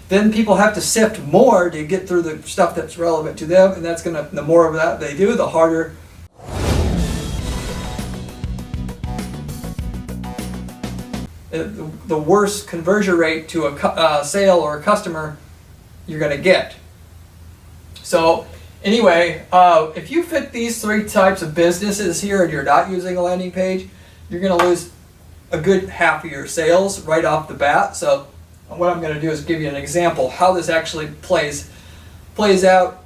then people have to sift more to get through the stuff that's relevant to them, and that's gonna, the more of that they do, the harder. The worse conversion rate to a sale or a customer you're gonna get. So anyway, if you fit these 3 types of businesses here and you're not using a landing page, you're gonna lose a good half of your sales right off the bat. So what I'm going to do is give you an example how this actually plays out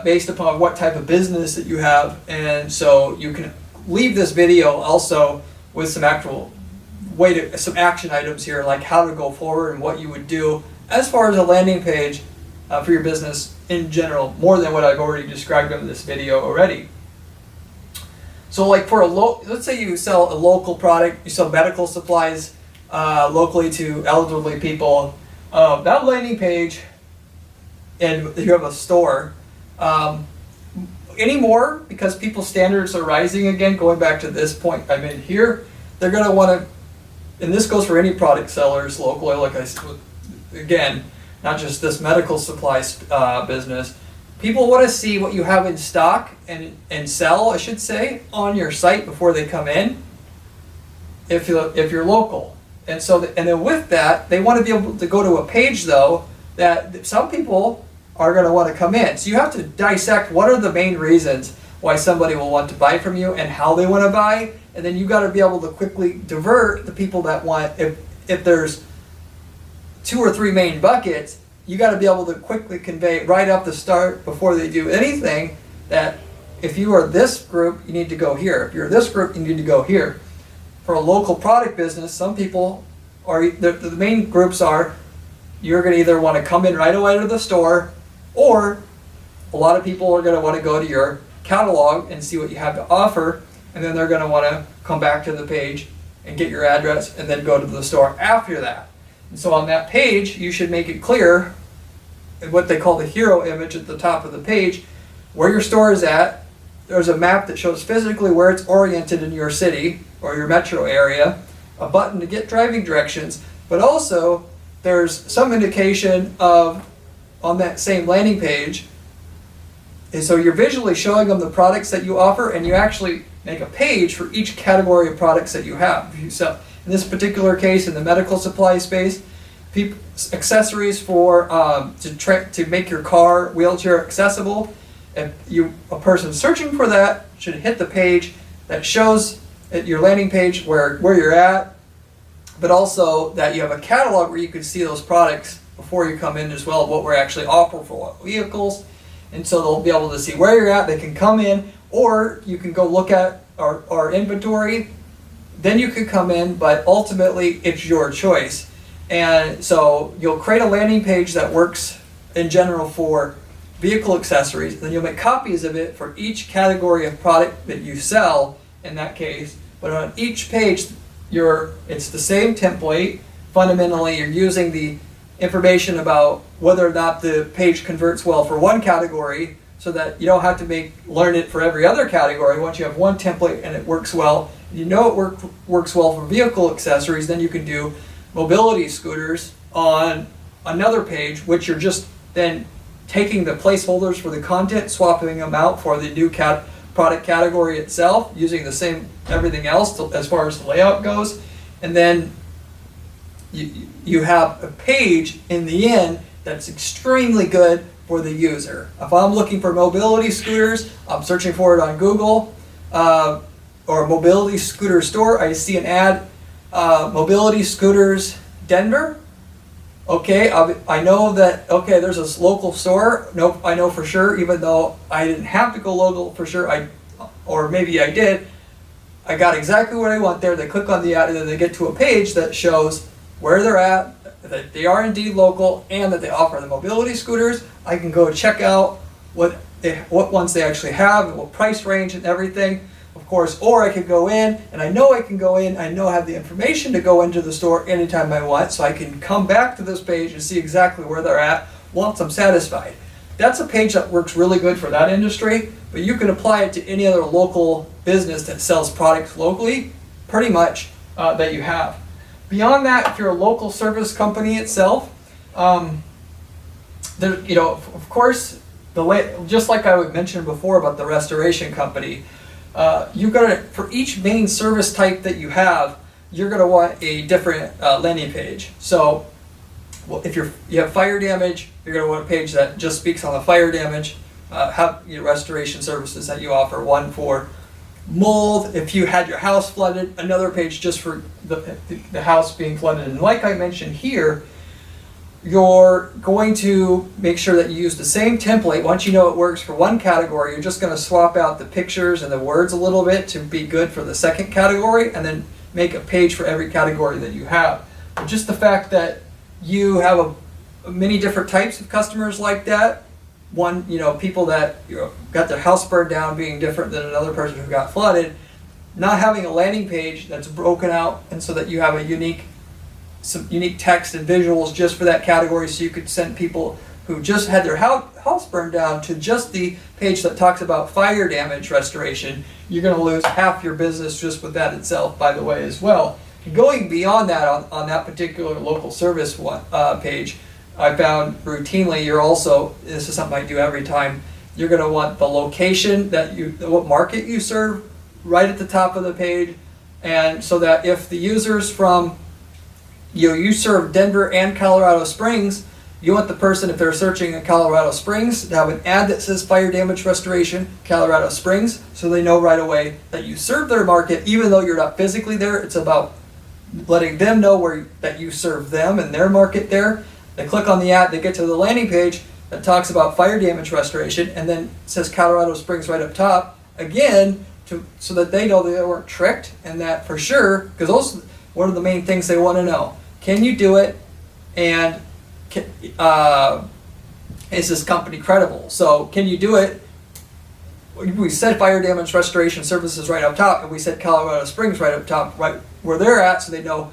based upon what type of business that you have. And so you can leave this video also with some actual some action items here, like how to go forward and what you would do as far as a landing page for your business in general, more than what I've already described in this video already. So like for let's say you sell a local product, you sell medical supplies locally to elderly people. That landing page, and you have a store, anymore, because people's standards are rising again, going back to this point I'm in here, they're going to want to, and this goes for any product sellers locally, like I said, again, not just this medical supplies business. People want to see what you have in stock and sell, I should say, on your site before they come in, if you're local. And so, and then with that, they want to be able to go to a page, though, that some people are going to want to come in. So you have to dissect what are the main reasons why somebody will want to buy from you and how they want to buy. And then you got to be able to quickly divert the people that want, if there's 2 or 3 main buckets, you got to be able to quickly convey right up the start before they do anything that if you are this group, you need to go here. If you're this group, you need to go here. For a local product business, some people are, the main groups are, you're going to either want to come in right away to the store, or a lot of people are going to want to go to your catalog and see what you have to offer, and then they're going to want to come back to the page and get your address and then go to the store after that. And so on that page, you should make it clear, what they call the hero image at the top of the page, where your store is at. There's a map that shows physically where it's oriented in your city or your metro area, a button to get driving directions, but also there's some indication of, on that same landing page, and so you're visually showing them the products that you offer, and you actually make a page for each category of products that you have. So in this particular case, in the medical supply space, accessories for to make your car wheelchair accessible. If a person searching for that should hit the page that shows at your landing page where you're at, but also that you have a catalog where you can see those products before you come in as well, what we're actually offering for what vehicles. And so they'll be able to see where you're at. They can come in, or you can go look at our inventory. Then you could come in, but ultimately it's your choice. And so you'll create a landing page that works in general for vehicle accessories. Then you'll make copies of it for each category of product that you sell in that case. But on each page, it's the same template. Fundamentally, you're using the information about whether or not the page converts well for one category, so that you don't have to learn it for every other category. Once you have one template and it works well, you know it works well for vehicle accessories, then you can do mobility scooters on another page, which you're just then taking the placeholders for the content, swapping them out for the new product category itself, using the same everything else as far as the layout goes. And then you have a page in the end that's extremely good for the user. If I'm looking for mobility scooters, I'm searching for it on Google, or a mobility scooter store, I see an ad, mobility scooters Denver. Okay, I know that, okay, there's this local store. Nope, I know for sure, even though I didn't have to go local for sure, or maybe I did, I got exactly what I want there. They click on the ad and then they get to a page that shows where they're at, that they are indeed local, and that they offer the mobility scooters. I can go check out what ones they actually have, and what price range and everything, of course. Or I could go in, and I know I can go in, I know I have the information to go into the store anytime I want, so I can come back to this page and see exactly where they're at once I'm satisfied. That's a page that works really good for that industry, but you can apply it to any other local business that sells products locally, pretty much, that you have. Beyond that, if you're a local service company itself, there, of course, just like I would mention before about the restoration company, you're gonna, for each main service type that you have, you're gonna want a different landing page. So, well, if you have fire damage, you're gonna want a page that just speaks on the fire damage. Have restoration services that you offer. One for mold. If you had your house flooded, another page just for the house being flooded. And like I mentioned here, you're going to make sure that you use the same template. Once you know it works for one category, you're just going to swap out the pictures and the words a little bit to be good for the second category, and then make a page for every category that you have. But just the fact that you have many different types of customers like that, one, people that got their house burned down being different than another person who got flooded, not having a landing page that's broken out, and so that you have some unique text and visuals just for that category, so you could send people who just had their house burned down to just the page that talks about fire damage restoration. You're going to lose half your business just with that itself, by the way, as well. Going beyond that, on that particular local service page, I found routinely this is something I do every time, you're going to want the location what market you serve right at the top of the page, and so that if the users from, you serve Denver and Colorado Springs, you want the person, if they're searching in Colorado Springs, to have an ad that says fire damage restoration, Colorado Springs, so they know right away that you serve their market, even though you're not physically there. It's about letting them know that you serve them and their market there. They click on the ad, they get to the landing page that talks about fire damage restoration, and then it says Colorado Springs right up top, again, so that they know they weren't tricked, and that for sure, because those are one of the main things they want to know. Can you do it? And is this company credible? So can you do it? We said fire damage restoration services right up top, and we said Colorado Springs right up top, right where they're at, so they know,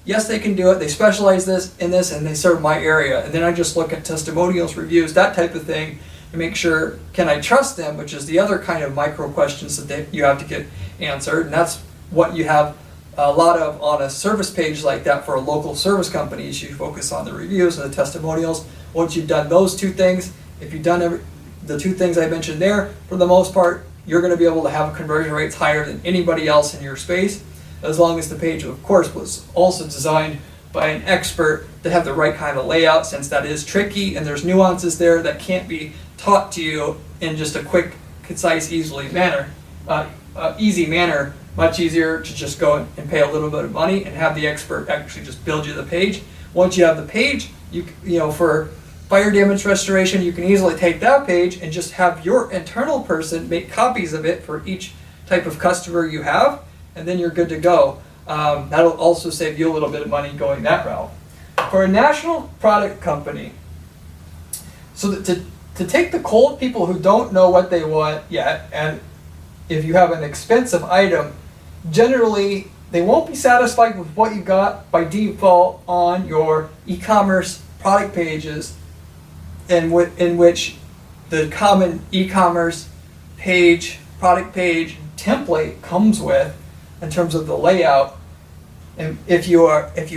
yes, they can do it, they specialize in this, and they serve my area. And then I just look at testimonials, reviews, that type of thing, to make sure, can I trust them, which is the other kind of micro questions that you have to get answered. And that's what you have a lot of on a service page like that for a local service company. You focus on the reviews and the testimonials. Once you've done those two things, if you've done the two things I mentioned there, for the most part, you're going to be able to have conversion rates higher than anybody else in your space, as long as the page, of course, was also designed by an expert to have the right kind of layout, since that is tricky and there's nuances there that can't be taught to you in just a quick, concise, easy manner. Much easier to just go and pay a little bit of money and have the expert actually just build you the page. Once you have the page, for fire damage restoration, you can easily take that page and just have your internal person make copies of it for each type of customer you have, and then you're good to go. That'll also save you a little bit of money going that route. For a national product company, so to take the cold people who don't know what they want yet, and if you have an expensive item, generally they won't be satisfied with what you got by default on your e-commerce product pages, in which the common e-commerce product page template comes with in terms of the layout. And if you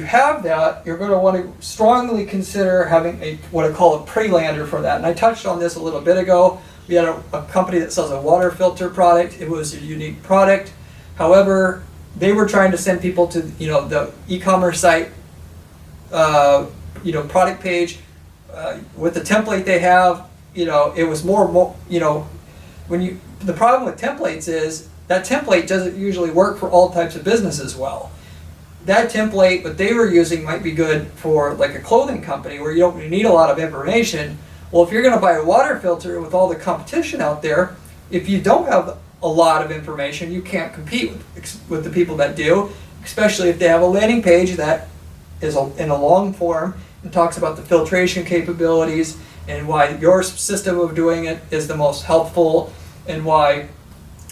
have that, you're going to want to strongly consider having what I call a pre-lander for that. And I touched on this a little bit ago. We had a company that sells a water filter product. It was a unique product. However, they were trying to send people to the e-commerce site product page with the template they have. It was more the problem with templates is that template doesn't usually work for all types of businesses well. That template, what they were using, might be good for like a clothing company where you don't need a lot of information. Well, if you're going to buy a water filter with all the competition out there, if you don't have a lot of information, you can't compete with the people that do, especially if they have a landing page that is in a long form and talks about the filtration capabilities and why your system of doing it is the most helpful, and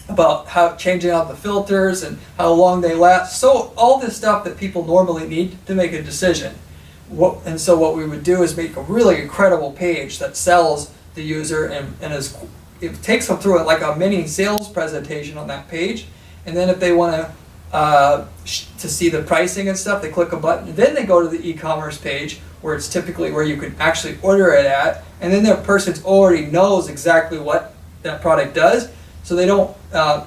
about how changing out the filters and how long they last. So all this stuff that people normally need to make a decision. So what we would do is make a really incredible page that sells the user and it takes them through it like a mini sales presentation on that page. And then if they want to see the pricing and stuff, they click a button. Then they go to the e-commerce page where it's typically where you can actually order it at, and then that person already knows exactly what that product does, so they don't,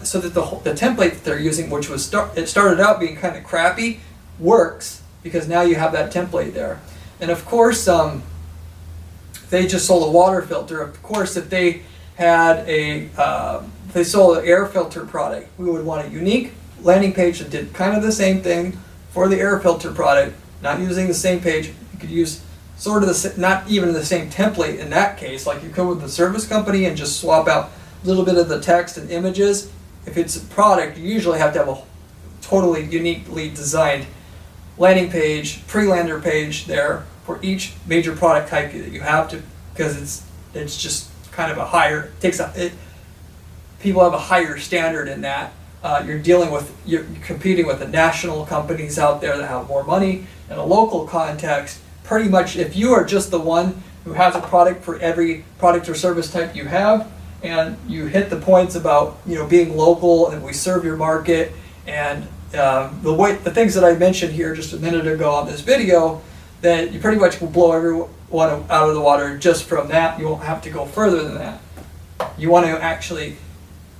so that the template that they're using, which was it started out being kind of crappy, works because now you have that template there. And of course, if they just sold a water filter, of course, if they had if they sold an air filter product, we would want a unique landing page that did kind of the same thing for the air filter product, not using the same page. You could use sort of not even the same template in that case, like you could with the service company and just swap out a little bit of the text and images. If it's a product, you usually have to have a totally uniquely designed landing page, pre-lander page there for each major product type that you have to, because it's just kind of a higher, people have a higher standard in that. You're competing with the national companies out there that have more money. In a local context, pretty much if you are just the one who has a product for every product or service type you have, and you hit the points about being local and we serve your market, and the things that I mentioned here just a minute ago on this video, then you pretty much will blow everyone out of the water just from that. You won't have to go further than that. You want to actually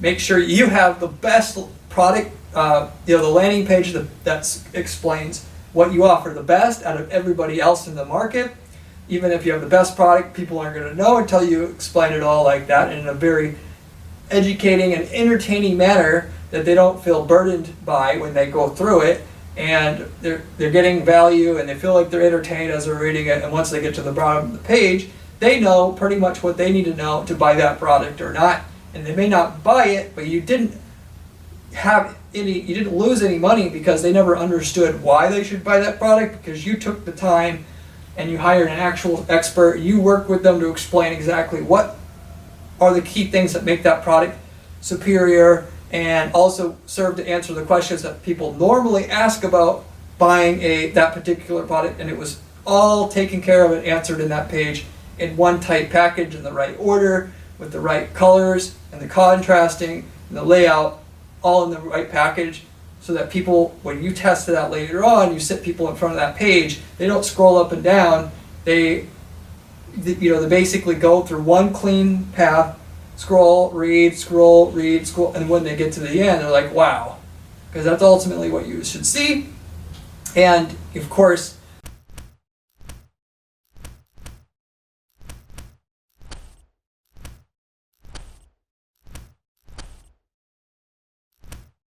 make sure you have the best product, the landing page that explains what you offer the best out of everybody else in the market. Even if you have the best product, people aren't going to know until you explain it all like that in a very educating and entertaining manner that they don't feel burdened by when they go through it, and they're getting value and they feel like they're entertained as they're reading it. And once they get to the bottom of the page, they know pretty much what they need to know to buy that product or not. And they may not buy it, but you didn't lose any money because they never understood why they should buy that product, because you took the time and you hired an actual expert. You worked with them to explain exactly what are the key things that make that product superior, and also serve to answer the questions that people normally ask about buying that particular product. And it was all taken care of and answered in that page in one tight package in the right order, with the right colors and the contrasting and the layout all in the right package, so that people, when you test it out later on, you sit people in front of that page, they don't scroll up and down. They basically go through one clean path, scroll, read, and when they get to the end, they're like, wow, because that's ultimately what you should see. And of course,